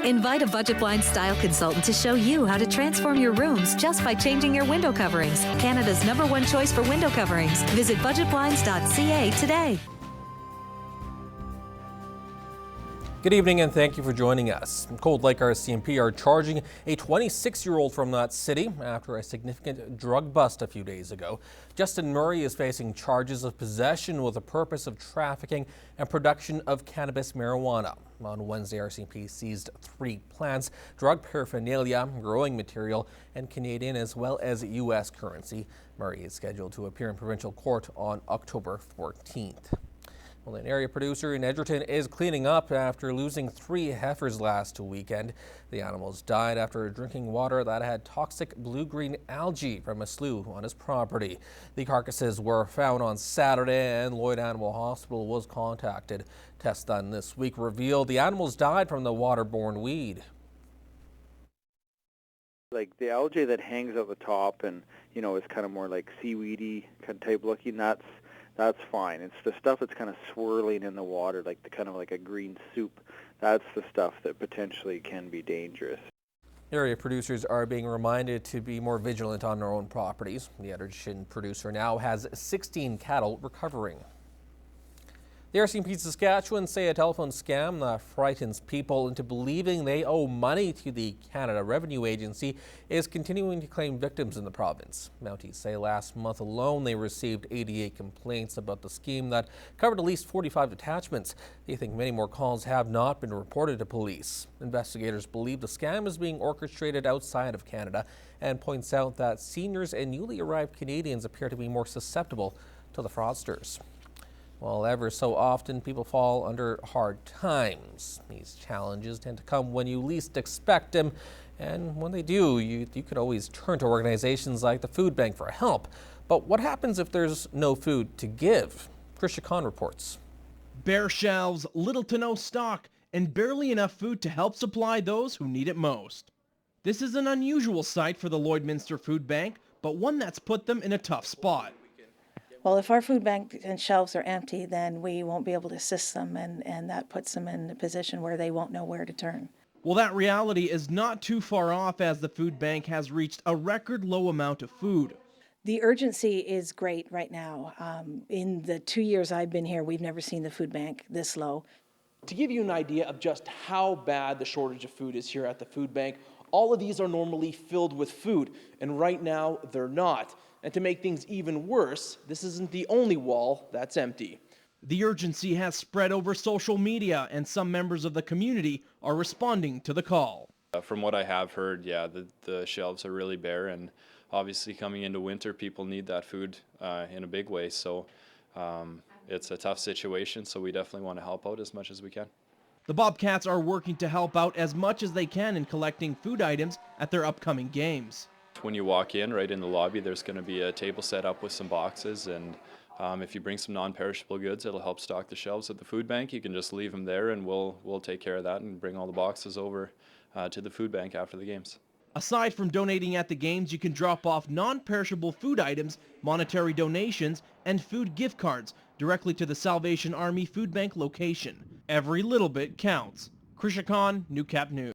Invite a Budget Blinds style consultant to show you how to transform your rooms just by changing your window coverings. Canada's #1 choice for window coverings. Visit budgetblinds.ca today. Good evening and thank you for joining us. Cold Lake RCMP are charging a 26-year-old from that city after a significant drug bust a few days ago. Justin Murray is facing charges of possession with the purpose of trafficking and production of cannabis marijuana. On Wednesday, RCMP seized 3 plants, drug paraphernalia, growing material, and Canadian as well as U.S. currency. Murray is scheduled to appear in provincial court on October 14th. Well, an area producer in Edgerton is cleaning up after losing 3 heifers last weekend. The animals died after drinking water that had toxic blue-green algae from a slough on his property. The carcasses were found on Saturday and Lloyd Animal Hospital was contacted. Tests done this week revealed the animals died from the waterborne weed. Like the algae that hangs at the top and, you know, is kind of more like seaweedy kind of type looking, that's fine. It's the stuff that's kind of swirling in the water, like the kind of like a green soup. That's the stuff that potentially can be dangerous. Area producers are being reminded to be more vigilant on their own properties. The Edgerton producer now has 16 cattle recovering. The RCMP Saskatchewan say a telephone scam that frightens people into believing they owe money to the Canada Revenue Agency is continuing to claim victims in the province. Mounties say last month alone they received 88 complaints about the scheme that covered at least 45 attachments. They think many more calls have not been reported to police. Investigators believe the scam is being orchestrated outside of Canada and points out that seniors and newly arrived Canadians appear to be more susceptible to the fraudsters. Well, ever so often, people fall under hard times. These challenges tend to come when you least expect them, and when they do, you could always turn to organizations like the Food Bank for help. But what happens if there's no food to give? Krisha Khan reports. Bare shelves, little to no stock, and barely enough food to help supply those who need it most. This is an unusual sight for the Lloydminster Food Bank, but one that's put them in a tough spot. Well, if our food bank and shelves are empty, then we won't be able to assist them, and that puts them in a position where they won't know where to turn. Well, that reality is not too far off as the food bank has reached a record low amount of food. The urgency is great right now. In the 2 years I've been here, we've never seen the food bank this low. To give you an idea of just how bad the shortage of food is here at the food bank, all of these are normally filled with food, and right now they're not. And to make things even worse, this isn't the only wall that's empty. The urgency has spread over social media, and some members of the community are responding to the call. From what I have heard, yeah, the shelves are really bare, and obviously coming into winter, people need that food in a big way. So it's a tough situation, so we definitely want to help out as much as we can. The Bobcats are working to help out as much as they can in collecting food items at their upcoming games. When you walk in, right in the lobby, there's going to be a table set up with some boxes, and if you bring some non-perishable goods, it'll help stock the shelves at the food bank. You can just leave them there, and we'll take care of that and bring all the boxes over to the food bank after the games. Aside from donating at the games, you can drop off non-perishable food items, monetary donations, and food gift cards directly to the Salvation Army Food Bank location. Every little bit counts. Krisha Khan, Newcap News.